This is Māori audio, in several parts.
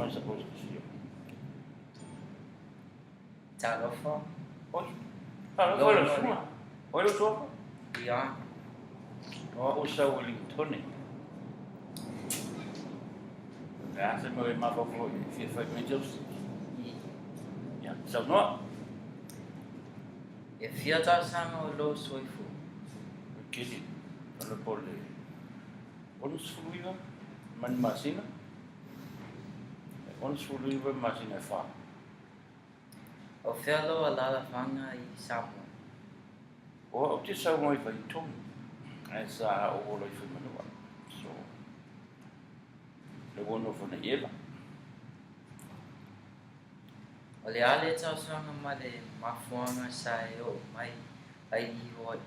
mai suppose to see. Talofo. Oi. Lo sua. Oi, lo sua. Ia. O sa Ueligitone. Se me ma fa fi fa me just. Ya, sa no. E fia ta sanga o lo soifu. Kiri. Para pole. Ons fluiva. Man masina. Ons fluiva masina fa. O felo a lala fanga I Samoan. O te sa mai fa tom. Esa o lo fi manua. So. Le wono fa na ela. O le ale ta sanga ma le mafuanga sai o mai ai I hoi.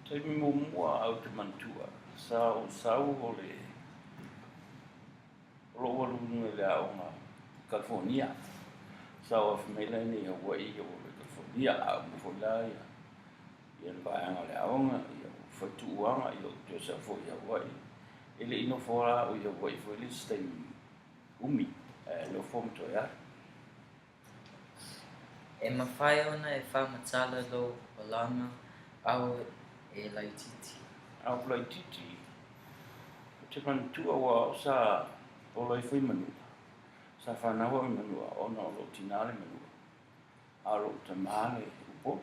Te mi mo mua au te mantua. Sa o le. Lo walu le au ma California. Sa o famela ni Hawaii o California a mo fo la ya. Ia le vaanga le aonga, ia o whatuuanga, ia o te sa fo i Hawaii. Ele ino fora o i Hawaii fo ele stai umi, lo fo mto ya. E mawhai ona e whamatala lo o langa au e laititi. Au laititi, te mantua wa sa o lai fai manua. Sa whanawa manua, ona o lo tinale manua. Aro te maale upo,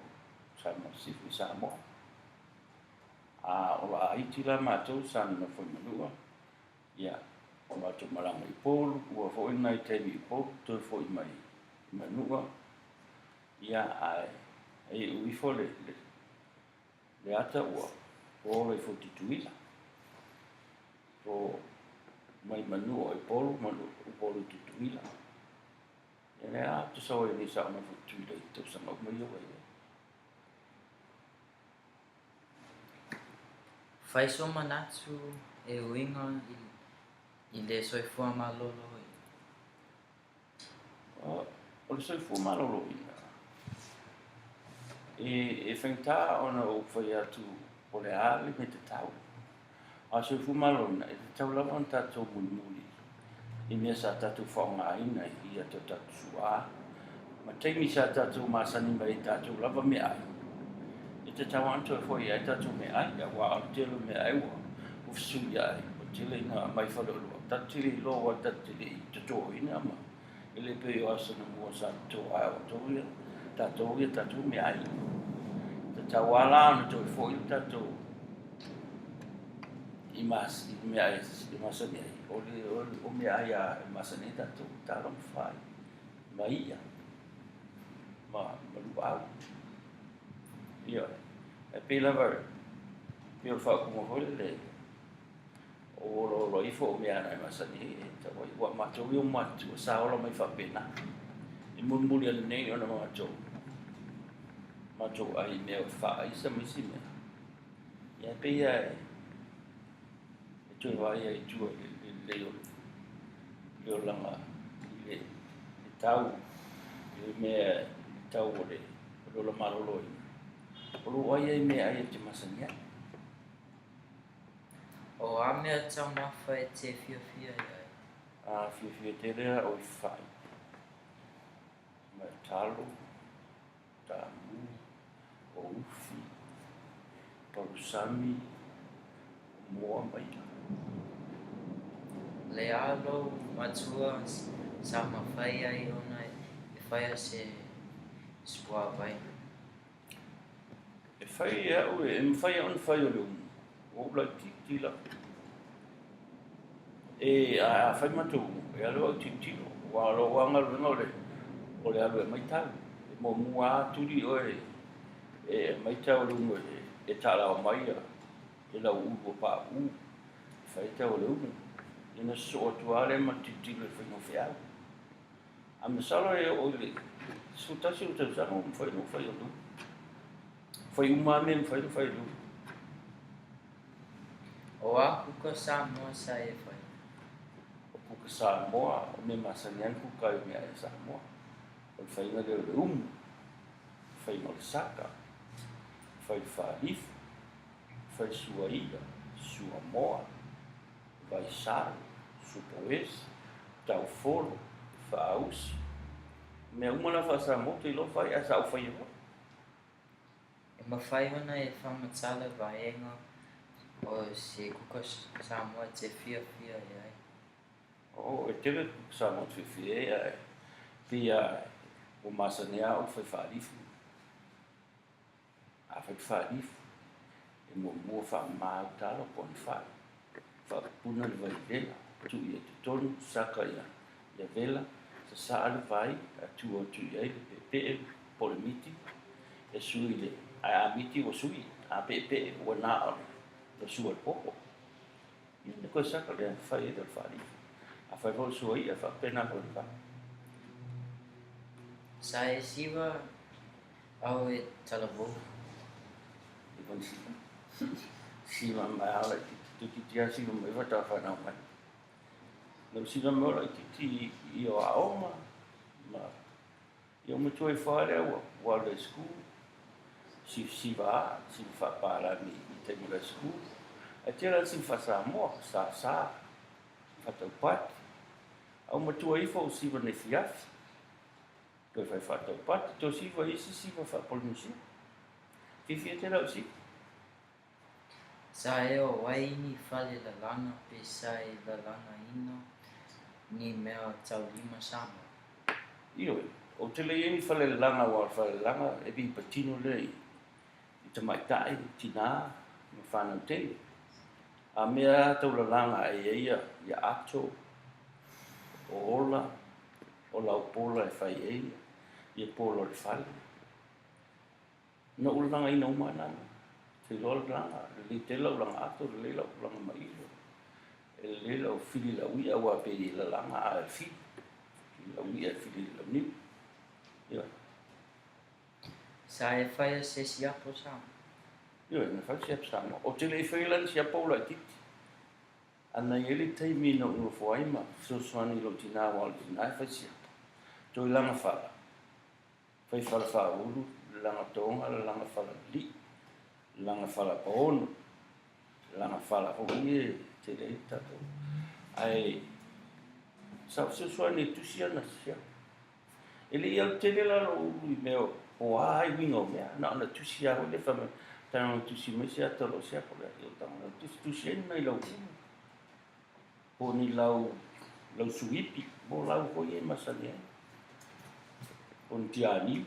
sa masifi Samoan. O la aiti la mātou sa na fai manua. Ia, o mātou maranga I pōlu, ua fo ina I teimi I pōlu, toi fo I mai manua. Ia, ai ui fo le ata ua, o le fo tituila. Fo mai manua I pōlu, o pōlu tituila. Ia le a, tu sa oi ni sa ona fo tituila I tau sanga o mai o ai. Whai so manatu e uinga I le soifua malolo I. O le soifua malolo I. E whainta ona o whai atu o le ale me te tau. A soifua malolo na, e te tau lava on tatou muli. I mea sa tatou whaonga ina I a tatou sua. Ma teimi sa tatou masani mai tatou lava me ai. E te tau anto e fwoi ai tatou me ai, a wa o telo me ai wa, o fsui ai, o tele ina mai whalolua. Tatili lo wa tatili I tatou ina ma. Ele pe o asa na mua sa tatou ai o tatou ia tatou me ai. Te tau ala na tau e fwoi tatou I me ai, I masani ai. O me ai a masani tatou, talang whai. Ma ia. Ma luau. Ia, e pila var, pila whakuma hoi le, o lo I fo mea nai masani, ta wai, wa matou I o matu, sa ola mai whapena. I mulmuli ala nei ona matou ai mea o wha isa misi mea. Ia pia e tui wai ai tua leo langa, le tau, le mea tau o le, lola malolo ina. Olo ai me ai te masania. O a mea tau mawha e te fia ai. A fia te rea o I whai. Mai talo, tamu, o ufi, parusami, moa mai. Le alo matua sa mawhai ai ona e whaia se spua vai. E whai au e mwhai on whai o leo. O la titila. E a whai matou, e alo au titilo. Wa alo wanga runga o le alo e maitau. E mo mua turi o e maitau runga e tala o maia. E lau ugo pa u. Whai tau le unga. E na so tuale ma titilo e whaingo whiau. A masala e o le. Sutasi o tau sanga o mwhaino whai o lunga. Whai umame whai lu. O a kuka Samoa sa e whai. O kuka Samoa, o me masanian kuka I mea e Samoa. O whai nga leo le whai mo le saka, whai whaarifu, whai suaia, suamoa, vai saru, supoes, tau folo, whaausi. Mea umana whasamoto I lo whai asa au whai o. E mawhai ona e whamatala vaenga o se kuka Samoa te fia e ai. O, e tere Samoa whiwhi e pia o masanea o whai whaarifu. A whai whaarifu. E mua wha talo po ni whai. Whapuna le vai vela, tu I te tonu, saka ia vela, sa saale vai, a tu o tu ia le pepe, pole miti, e sui le, a miti o sui, a pepe o na o sua popo. Ine koe saka le whai e le whai. A whai vol sua ia, wha pena koe wha. Sa e siwa au e talavo. E kon siwa. Siwa mai ala ki tia siwa mai wata whanau mai. Nau siwa mai ala ki I o aoma, ma I o matua I whaare wa le school, siwa whapara mi I te mura school, a tira siwa Samoa, sa, whatau pati, au matua I whau siwa ne fiafi, toi whai whatau pati, to siwa isi siwa whapolmusia, whiwhi te rau siwa. Sa e o wai ni whale la langa pe sa e la langa ino ni mea tau lima Samoa. Io, o te lei ni whale langa wa whale langa e bi patino lei I te maitai, tina, ma whanau te. A mea tau la langa e ia ato, o ola, o lau pola e whai eia, ia pola le whale. Na ulanga I nau mananga, te lola langa, le te lau langa ato, le lau langa mailo. E le lau whili lau ia wa pe I la langa a e whili. Lau ia whili lau niu. Ia. Sa e whaia se siapo Samoa. Ia, na whai siap Samoa. O te lei whailan siap paula I titi. Ana I ele teimi na ua whaima, sosuani lo tina wala tina e whai siap. Toi langa whala. Whai whala wha uru, langa tonga, langa whala li, langa whala paono, langa whala hoi e te lei tato. Ai, sa sosuani tusia na siap. Ele ia te lela lo uru I meo, o ai wingo mea, na ana tusia ho le whame, tana tusi me sia talo siap o lea, tana tusi ena I lau uru. Po ni lau suipi, mo lau hoi e masani ai. Po ni tiani,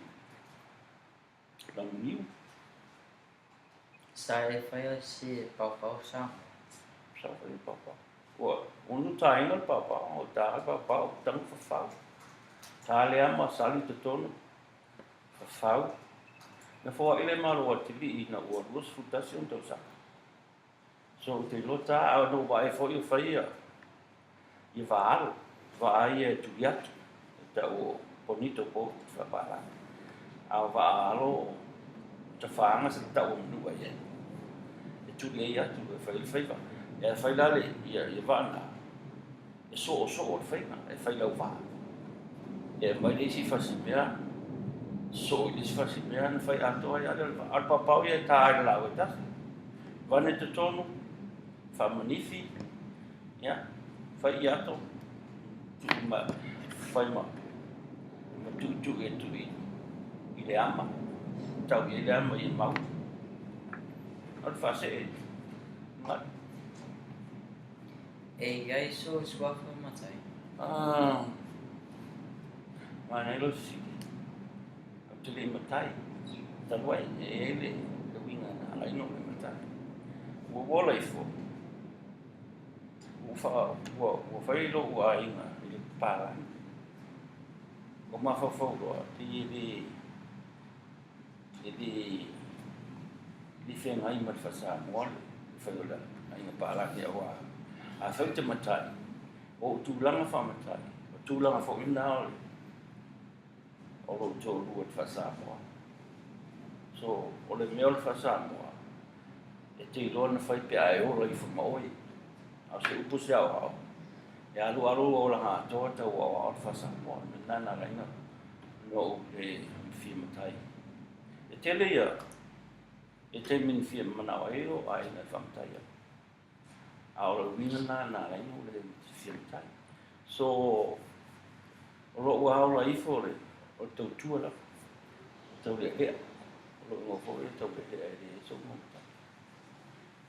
lau niu. Sa e whaia se pau Samoa. Sa whai papa. Unu tainga papa, o tae papa, o tangu whawhau. Tā lea ma sali te tonu, whawhau. Na whaua ele maroa te li I na ua ruas futasi on tau saka. So te lota au no wa e foi o whaia. I vaaro, vai e tuiatu, te o bonito po whapara. Au vaaro, te whaanga sa ta o mnua ia. E tuli e atu e whaiva. E whailale I vana. E so o whainga, e whailau vaa. E mai lesi whasimea, so I lesi whasimea na whai atoa I alpapau ia tā aira lau e tahi. Vane te tonu, whamanifi, ia, whai I ato, whai ma tu e tui I le ama, tau I le ama I mau. Al whase e, ngai. E iai so swafa matai. Mana ilo si, te le matai, taluai e le winga na ala ino le matai. Ua wola I fo, ua whai lo ua inga I le pārani. O mawhawhau roa, te li whenga I mat whasa moale, whai ola, inga pārani a wā. A whau te matai, o tūlanga whamatai, o tūlanga whaina ole, o lo tō ruat whasamoa. So, o le mea o le whasamoa, e te iloa na whai pe ae ora I whamaoi, au se upo se au au. E alu o la ngā toa tau au au le whasamoa, me nana reina, no le whia matai. E te lea, e te mini whia manawa ero, ai na whamatai au. Au la wina nana reina, le whia matai. So, O lo ua o la ifo le. O tau tua la. Tau le lea. O lo ua fo e tau le lea e le so mo.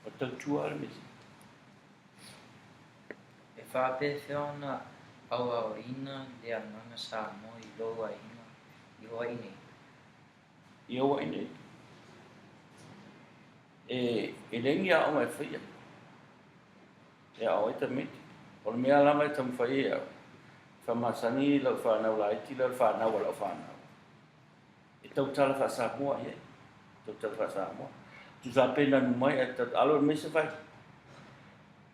O tau tua le mesi. E whape whiona au ina le anganga Samoa I loa ina I hoa ine. I oa ine. E lengi a o mai whaia. E a o ita meti. O le mea lama e tamu whaia. Whamasani lau whanau la iti lau whanau a lau whanau. E tau tala wha Samoa ia. Tau tala wha Samoa. Tu sa pena numai e tau alo me se vai.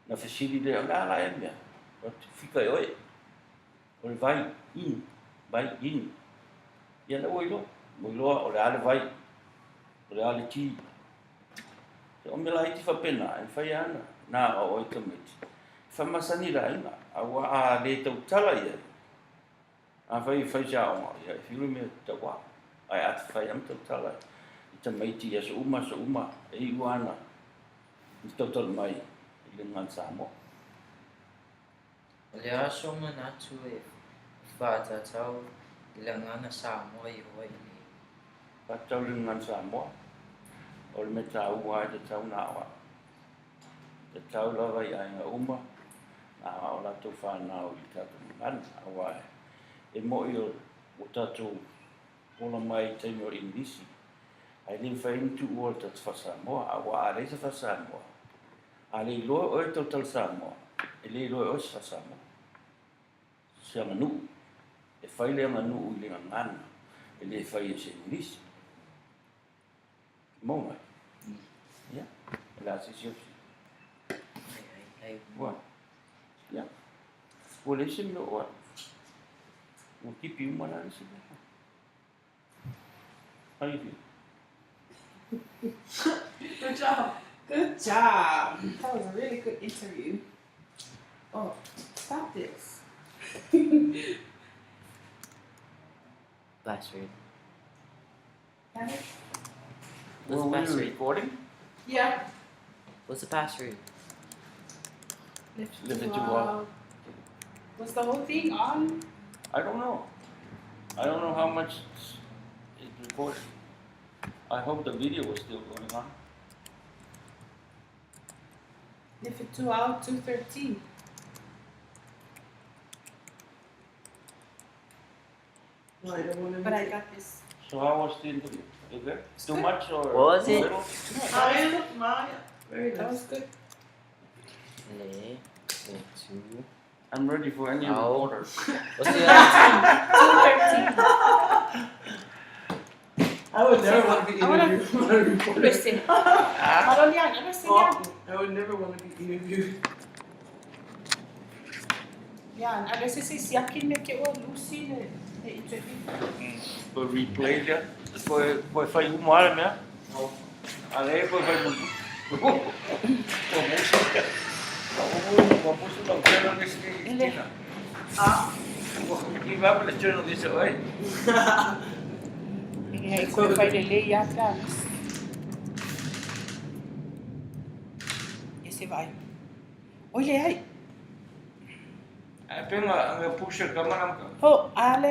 Na whasiri le anga ala e mea. O te whika e oe. O le vai in. Vai in. Ia na oi lo. Moi loa o le ale vai. O le ale ki. Te o me la iti whapena. E whai ana. Nā o oi tamiti. Whamasani la inga. Awa a le tau tala ia. A whai sa o ngā. Ia whiru me ta wā. Ai ati whai am tau tala. I ta maiti ia sa uma. E I wana. I tau tala mai. I le ngan Samoa. O le asonga natu e whātatau I le ngana Samoa I hoa ine. Patau le ngan Samoa. O le me tau wā te tau nā wā. Te tau lawa I ainga uma. Nā o lato whanau I tātou ngana. A wā e mo I o tātou ola mai taino Inglisi. Ai le whaintu ua tatu wha Samoa. A wā a reisa wha Samoa. A le loa o e tau tal Samoa. E le loa o se wha Samoa. Se anga nuu. E whai le anga nuu I le ngana. E le whai e se Inglisi. Mo mai. Ia. E la se siosi. Ai. Ua. Ia. Ua le se mea oa. Ua kipi umana le se mea. How you feel? Good job. Good job. That was a really good interview. Oh, stop this. Pass read. Got it? What's Were the we pass read? recording? Yeah. What's the pass read? Lift it to wall. Was the whole thing on? I don't know. I don't know how much is recorded. I hope the video was still going on. If it 2 out 2:13. No, I don't want to. But I got this. So how was the interview? Okay? Too much or Was it? little? Maya. Very That nice. was good. Le. Two. I'm ready for any Oh. reporter. What's the other 2:13. I would never want to be I wanna- interviewed by a reporter. Listen. Marol yan. Ano sila? I would never want to be interviewed. Yan. Ano si siyakin na kaya Lucy na interview. For replay there. For filmar mesmo. Ale foi muito. Como música não quero nesse dia. E vai para o channel disso aí. Kaya ko pa lele yata. Esse vai. Olha aí. Apenas a puxa a câmera. Oh, Ale.